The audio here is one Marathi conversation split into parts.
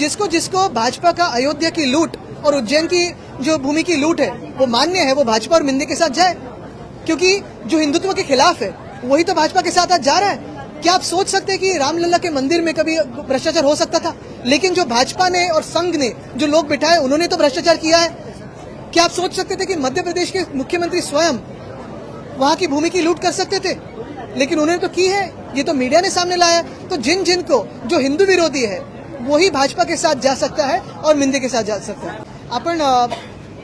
जिसको जिसको भाजपा का अयोध्या की लूट और उज्जैन की जो भूमि की लूट है वो मान्य है, वो भाजपा और मिंदे के साथ जाए, क्योंकि जो हिंदुत्व के खिलाफ है वही तो भाजपा के साथ आज जा रहा है। क्या आप सोच सकते हैं कि रामलला के मंदिर में कभी भ्रष्टाचार हो सकता था? लेकिन जो भाजपा ने और संघ ने जो लोग बिठाए उन्होंने तो भ्रष्टाचार किया है। क्या आप सोच सकते थे कि मध्य प्रदेश के मुख्यमंत्री स्वयं वहां की भूमि की लूट कर सकते थे? लेकिन उन्होंने तो की है, ये तो मीडिया ने सामने लाया। तो जिन जिन को जो हिंदू विरोधी है वही भाजपा के साथ जा सकता है और मिंदे के साथ जा सकता है। आपण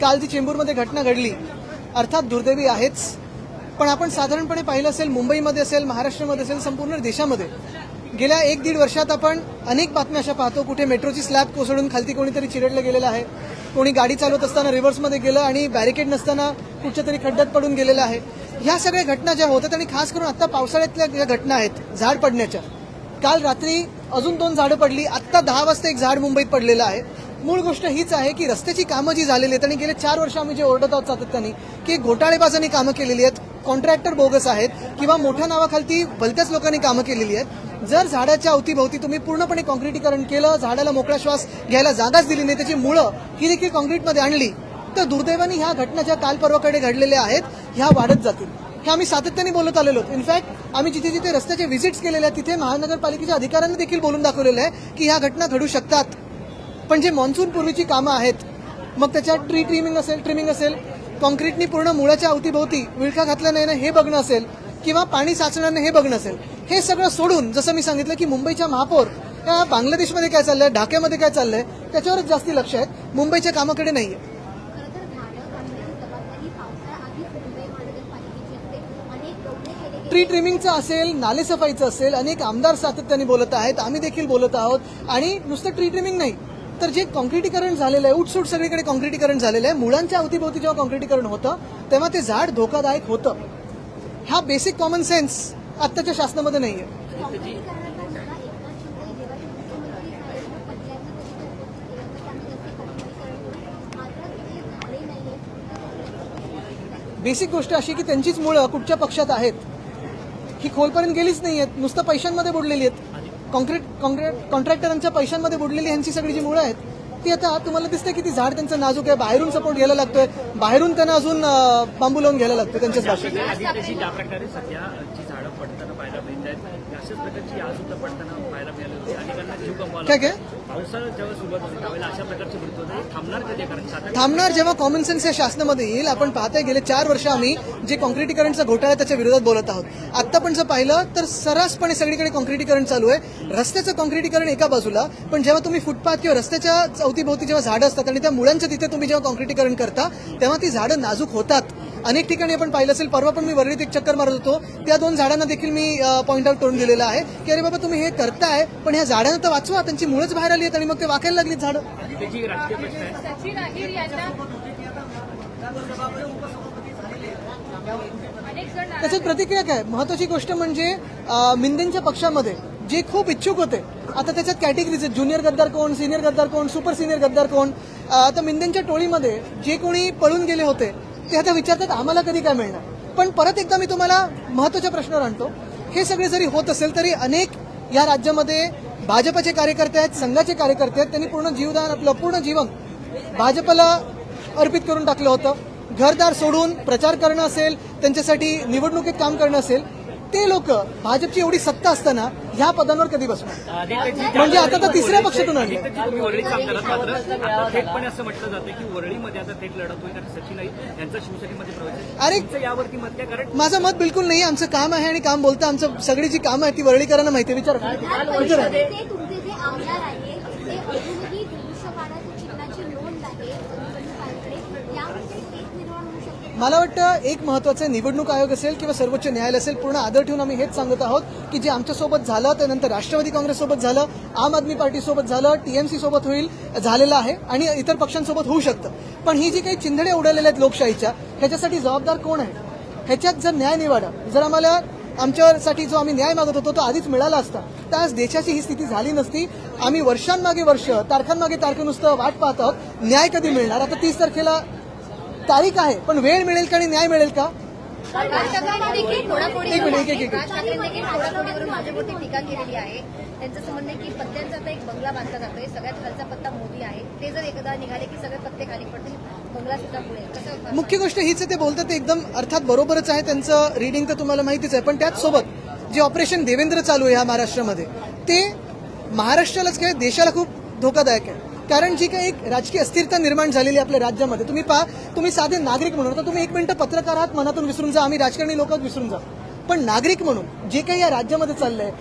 काल जी चेंबूरमध्ये घटना घडली, अर्थात दुर्दैवी आहेच, पण आपण साधारणपणे पाहिलं असेल मुंबईमध्ये असेल, महाराष्ट्रामध्ये असेल, संपूर्ण देशामध्ये गेल्या 1-1.5 वर्षात आपण अनेक बातम्या अशा पाहतो, कुठे मेट्रोची स्लॅब कोसळून खालती कोणीतरी चिरडलं गेलेलं आहे, कोणी गाडी चालवत असताना रिव्हर्समध्ये गेलं आणि बॅरिकेड नसताना कुठच्या तरी खड्ड्यात पडून गेलेलं आहे। ह्या सगळ्या घटना ज्या होतात आणि खास करून आता पावसाळ्यातल्या ज्या घटना आहेत झाड पडण्याच्या, काल रात्री अजून 2 झाडं पडली, आत्ता 10 वाजता एक झाड मुंबईत पडलेलं आहे। मूळ गोष्ट हीच आहे की रस्त्याची कामं जी झालेली आहेत आणि गेले 4 वर्ष आम्ही जे ओरडत आहोत सातत्याने की घोटाळेबाजांनी कामं केलेली आहेत, कॉन्ट्रॅक्टर बोगस आहेत किंवा मोठ्या नावाखालती भलत्याच लोकांनी कामं केलेली आहेत। जर झाडाच्या अवतीभोवती तुम्ही पूर्णपणे काँक्रिटीकरण केलं, झाडाला मोकळा श्वास घ्यायला जागाच दिली नाही, त्याची मुळं ही देखील काँक्रीटमध्ये आणली, तर दुर्दैवाने ह्या घटना ज्या काल परवाकडे घडलेल्या आहेत ह्या वाढत जातील। हे आम्ही सातत्याने बोलत आलेलो आहोत। इनफॅक्ट आम्ही जिथे जिथे रस्त्याचे व्हिजिट्स केलेले आहेत तिथे महानगरपालिकेच्या अधिकाऱ्यांनी देखील बोलून दाखवलेलं आहे की ह्या घटना घडू शकतात, पण जे मान्सून पूर्वीची कामं आहेत, मग त्याच्यात ट्रिमिंग असेल, काँक्रीटनी पूर्ण मुळाच्या अवतीभोवती विळखा घातला नाही ना हे बघणं असेल, किंवा पाणी साचणार नाही हे बघणं असेल, हे सगळं सोडून जसं मी सांगितलं की मुंबईच्या महापौर या बांगलादेशमध्ये काय चाललंय, ढाक्यामध्ये काय चाललंय त्याच्यावरच जास्ती लक्ष आहे, मुंबईच्या कामाकडे नाहीये। ट्री ट्रिमिंगचं असेल, नालेसफाईचं असेल, अनेक आमदार सातत्याने बोलत आहेत, आम्ही देखील बोलत आहोत। आणि नुसतं ट्री ट्रिमिंग नाही तर जे काँक्रिटीकरण झालेलं आहे, उठसूट सगळीकडे काँक्रिटीकरण झालेलं आहे, मुळांच्या अवतीभोवती जेव्हा काँक्रिटीकरण होतं तेव्हा ते झाड धोकादायक होतं। हा बेसिक कॉमन सेन्स आत्ताच्या शासनामध्ये नाहीये। बेसिक गोष्ट अशी की त्यांचीच मुळं कुठच्या पक्षात आहेत ही खोलपर्यंत गेलीच नाही आहेत, नुसतं पैशांमध्ये बुडलेली आहेत। कॉन्ट्रॅक्टरांच्या पैशांमध्ये बुडलेली ह्यांची सगळी जी मुळं आहेत ती आता तुम्हाला दिसते की ती झाड त्यांचं नाजूक आहे, बाहेरून सपोर्ट घ्यायला लागतोय, बाहेरून त्यांना अजून बांबू लावून घ्यायला लागतं त्यांच्याच भाषेत। ज्या प्रकारे सध्या जी झाडं पडताना पाहायला मिळत आहेत अशाच प्रकारची आज सुद्धा पडताना पाहायला मिळाली होती, अनेकांना जीव गमवायला काय पावसाळ्यात जेव्हा सुरुवात होती त्यावेळेला अशा प्रकारचे मृत्यू होते, थांबणार कधी? कारण थांबणार जेव्हा कॉमन सेन्स या शासनामध्ये येईल। आपण पाहताय गेले 4 वर्ष आम्ही जे काँक्रिटीकरणचा घोटाळा त्याच्या विरोधात बोलत आहोत। आता पण जर पाहिलं तर सर्रासपणे सगळीकडे काँक्रिटीकरण चालू आहे, रस्त्याचं काँक्रिटीकरण एका बाजूला, पण जेव्हा तुम्ही फुटपाथ किंवा रस्त्याच्या अवतीभोवती जेव्हा झाडं असतात आणि त्या मुळांच्या तिथे तुम्ही जेव्हा काँक्रिटीकरण करता तेव्हा ती झाडं नाजूक होतात। अनेक ठिकाणी आपण पाहिलं असेल, परवा पण मी वरळीत एक चक्कर मारत होतो, त्या 2 झाडांना देखील मी पॉईंट आउट करून दिलेलं आहे की अरे बाबा तुम्ही हे करताय पण ह्या झाडांना तर वाचवा, त्यांची मुळंच बाहेर आली आहेत आणि मग ते वाकायला लागलीत झाडं। त्याच्यात प्रतिक्रिया काय? महत्वाची गोष्ट म्हणजे मिंदेंच्या पक्षामध्ये जे खूप इच्छुक होते, आता त्याच्यात कॅटेगरीज आहेत, ज्युनियर गद्दार कोण, सिनियर गद्दार कोण, सुपर सिनियर गद्दार कोण। आता मिंदेंच्या टोळीमध्ये जे कोणी पळून गेले होते ते आता विचारतात आम्हाला कधी काय मिळणार। पण परत एकदा मी तुम्हाला महत्वाच्या प्रश्नावर आणतो, हे सगळे जरी होत असेल तरी अनेक या राज्यामध्ये भाजपचे कार्यकर्ते आहेत, संघाचे कार्यकर्ते आहेत, त्यांनी पूर्ण जीवदान आपलं पूर्ण जीवन भाजपला अर्पित करून टाकलं होतं। घरदार सोडून प्रचार करणं असेल, त्यांच्यासाठी निवडणुकीत काम करणं असेल, ते लोक भाजपची एवढी सत्ता असताना ह्या पदांवर कधी बसणार? म्हणजे आता तर तिसऱ्या पक्षातून आली। असं म्हटलं जातं की वरळीमध्ये आता थेट लढत होईल कारण सचिन यांचा शिवसेनेमध्ये प्रवेश। अरे यावरती मत काय? कारण माझं मत बिलकुल नाही, आमचं काम आहे आणि काम बोलतं, आमचं सगळी जी कामं आहे ती वरळीकरांना माहिती आहे, विचार। मला वाटतं एक महत्त्वाचं निवडणूक आयोग असेल किंवा सर्वोच्च न्यायालय असेल, पूर्ण आदर ठेवून आम्ही हेच सांगत आहोत की जे आमच्यासोबत झालं त्यानंतर राष्ट्रवादी काँग्रेससोबत झालं, आम आदमी पार्टीसोबत झालं, टीएमसी सोबत झालेलं आहे आणि इतर पक्षांसोबत होऊ शकतं। पण ही जी काही चिंधडे उडालेल्या आहेत लोकशाहीच्या, ह्याच्यासाठी जबाबदार कोण आहे? ह्याच्यात जर न्याय निवाडा, जर आम्हाला आमच्यासाठी जो आम्ही न्याय मागत होतो तो आधीच मिळाला असता तर आज देशाची ही स्थिती झाली नसती। आम्ही वर्षांमागे वर्ष, तारखांमागे तारखं नुसतं वाट पाहत आहोत, न्याय कधी मिळणार? आता 30 तारखेला तारीख आहे, पण वेळ मिळेल का आणि न्याय मिळेल का? राज ठाकरेंनी देखील फोडाफोडी एक मिनिट, एक. राज ठाकरेंनी देखील फोडाफोडीवरून भाजपवरती टीका केलेली आहे. त्यांचं असं म्हणणं आहे की पत्त्यांचा आता एक बंगला बांधला जातोय, सगळ्यात खालचा पत्ता मोदी आहे, ते जर एकदा निघाले की सगळे पत्ते खाली पडतील, बंगला सुद्धा पुढे कसं मुख्य गोष्ट हीच आहे, ते बोलतात ते एकदम अर्थात बरोबरच आहे, त्यांचं रिडिंग तर तुम्हाला माहितीच आहे. पण त्याच सोबत जे ऑपरेशन देवेंद्र चालू आहे ह्या महाराष्ट्रामध्ये, ते महाराष्ट्रालाच काय देशाला खूप धोकादायक आहे. कारण जी काही एक राजकीय अस्थिरता निर्माण झालेली आहे आपल्या राज्यामध्ये, तुम्ही पहा, तुम्ही साधे नागरिक म्हणून, आता तुम्ही एक मिनिटं पत्रकार आहात, मनातून विसरून जा, आम्ही राजकारणी लोक विसरून जा, पण नागरिक म्हणून जे काही या राज्यामध्ये चाललंय,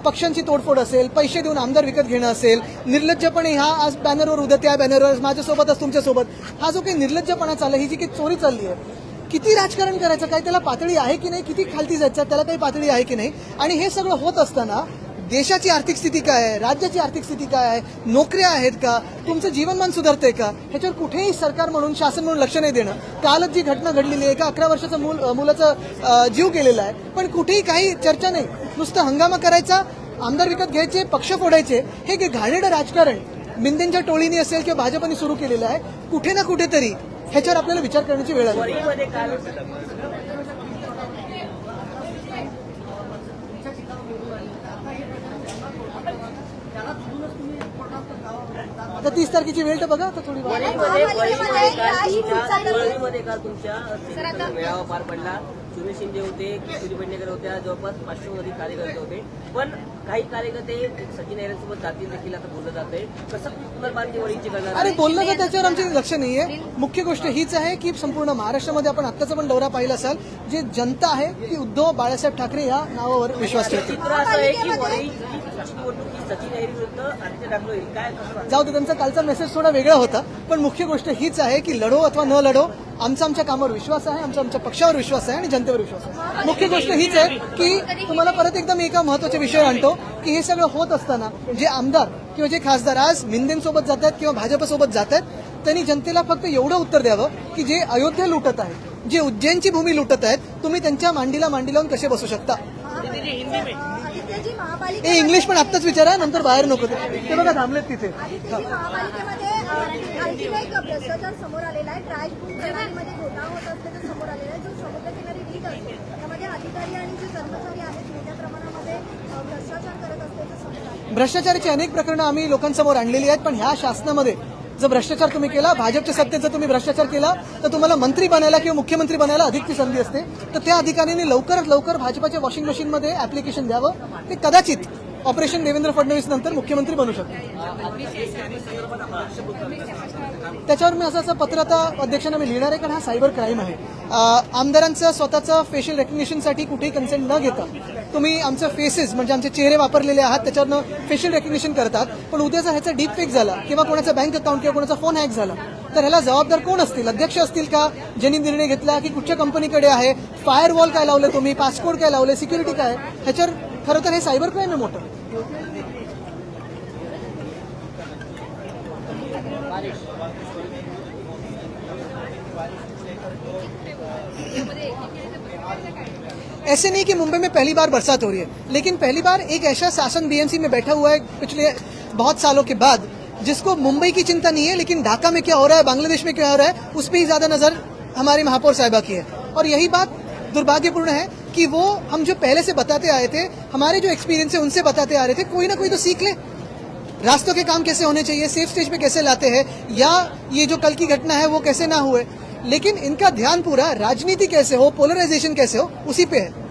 पक्षांची तोडफोड असेल, पैसे देऊन आमदार विकत घेणं असेल, निर्लज्जपणे ह्या आज बॅनरवर उद्या त्या बॅनरवर माझ्यासोबत तुमच्यासोबत, हा जो काही निर्लज्जपणा चालला, ही जी काही चोरी चालली आहे, किती राजकारण करायचं, काय त्याला पातळी आहे की नाही, किती खालती जायचं त्याला काही पातळी आहे की नाही. आणि हे सगळं होत असताना देशाची आर्थिक स्थिती काय आहे, राज्याची आर्थिक स्थिती काय आहे, नोकऱ्या आहेत का, तुमचं जीवनमान सुधारतंय का, ह्याच्यावर कुठेही सरकार म्हणून, शासन म्हणून लक्ष नाही देणं. कालच जी घटना घडलेली आहे, एका 11 वर्षाचं मुलाचा जीव गेलेला आहे, पण कुठेही काही चर्चा नाही, नुसतं हंगामा करायचा, आमदार विकत घ्यायचे, पक्ष फोडायचे, हे घाणेरडं राजकारण मिंदेंच्या टोळीने असेल किंवा भाजपने सुरू केलेलं आहे. कुठे ना कुठेतरी ह्याच्यावर आपल्याला विचार करण्याची वेळ आली. आता 30 तारखेची वेळ तर बघा, आता थोडी काल तुमच्या मेळावा पार पडला. सुनील शिंदे होते, किशोरी पेडणेकर होत्या, जवळपास 500 अधिक कार्यकर्ते होते, पण काही कार्यकर्ते सचिन अहिरेंसोबत जातील देखील आता बोललं जातंय. कसं पुनर्बांधणी वळीची करणार? अरे बोललं का, त्याच्यावर आमचे लक्ष नाहीये. मुख्य गोष्ट हीच आहे की संपूर्ण महाराष्ट्रामध्ये आपण आत्ताचा पण दौरा पाहिला असाल, जे जनता आहे ती उद्धव बाळासाहेब ठाकरे या नावावर विश्वास ठेवते. चित्र असं आहे की वरळीची निवडणूक ही सचिन अहिरे विरुद्ध आदित्य ठाकरे होईल. काय कसं जाऊ दे, त्यांचा कालचा मेसेज थोडा वेगळा होता, पण मुख्य गोष्ट हीच आहे की लढो अथवा न लढो, आमच्या कामावर विश्वास आहे, आमच्या पक्षावर विश्वास आहे आणि जनतेवर विश्वास आहे. मुख्य गोष्ट हीच आहे की तुम्हाला परत एकदा मी एका महत्वाच्या विषय आणतो की हे सगळं होत असताना जे आमदार किंवा जे खासदार आज मिंदेंसोबत जात आहेत किंवा भाजपसोबत जात आहेत, त्यांनी जनतेला फक्त एवढं उत्तर द्यावं की जे अयोध्या लुटत आहेत, जे उज्जैनची भूमी लुटत आहेत, तुम्ही त्यांच्या मांडीला मांडी लावून कसे बसू शकता. हे इंग्लिश पण आत्ताच विचारा, नंतर बाहेर नको. ते बघा थांबलेत तिथे. महापालिकेमध्ये आणखी एक भ्रष्टाचार समोर आलेला आहे. ट्रायबूल प्रणालीमध्ये घोटाळा होत असल्याचं समोर आलेला आहे. जो समुद्र किनारी लीग असतो त्यामध्ये अधिकारी आणि जे कर्मचारी आहेत मोठ्या प्रमाणामध्ये भ्रष्टाचार करत असल्याचं समोर आलं. भ्रष्टाचाराची अनेक प्रकरणं आम्ही लोकांसमोर आणलेली आहेत, पण ह्या शासनामध्ये जर भ्रष्टाचार तुम्ही केला, भाजपच्या सत्तेत जर तुम्ही भ्रष्टाचार केला, तर तुम्हाला मंत्री बनायला किंवा मुख्यमंत्री बनायला अधिकची संधी असते. तर त्या अधिकाऱ्यांनी लवकरात लवकर भाजपाच्या वॉशिंग मशीनमध्ये ऍप्लिकेशन द्यावं. ते कदाचित ऑपरेशन देवेंद्र फडणवीस नंतर मुख्यमंत्री बनू शकते. त्याच्यावर मी असं पत्र आता अध्यक्षांना मी लिहिणार आहे, कारण हा सायबर क्राईम आहे. आमदारांचं स्वतःचं फेशियल रेकग्निशनसाठी कुठेही कन्सेंट न घेता तुम्ही आमचं फेसेस म्हणजे आमचे चेहरे वापरलेले आहात, त्याच्यावरनं फेशियल रेकग्निशन करतात. पण उद्या जर ह्याचा डीप फेक झाला किंवा कोणाचा बँक अकाउंट किंवा कोणाचा फोन हॅक झाला, तर ह्याला जबाबदार कोण असतील? अध्यक्ष असतील का, ज्यांनी निर्णय घेतला, की कुठच्या कंपनीकडे आहे, फायरवॉल काय लावले तुम्ही, पासकोड काय लावले, सिक्युरिटी काय, ह्याच्यावर खरं तर हे सायबर क्राईम आहे मोठं. ऐसे नहीं कि मुंबई में पहली बार बरसात हो रही है, लेकिन पहली बार एक ऐसा शासन बीएमसी में बैठा हुआ है पिछले बहुत सालों के बाद, जिसको मुंबई की चिंता नहीं है, लेकिन ढाका में क्या हो रहा है, बांग्लादेश में क्या हो रहा है, उस पर ही ज्यादा नजर हमारी महापौर साहिबा की है. और यही बात दुर्भाग्यपूर्ण है कि वो हम जो पहले से बताते आए थे, हमारे जो एक्सपीरियंस है उनसे बताते आ रहे थे, कोई ना कोई तो सीख ले. रास्तों के काम कैसे होने चाहिए, सेफ स्टेज पे कैसे लाते हैं, या ये जो कल की घटना है वो कैसे ना हुए, लेकिन इनका ध्यान पूरा राजनीति कैसे हो, पोलराइजेशन कैसे हो, उसी पे है.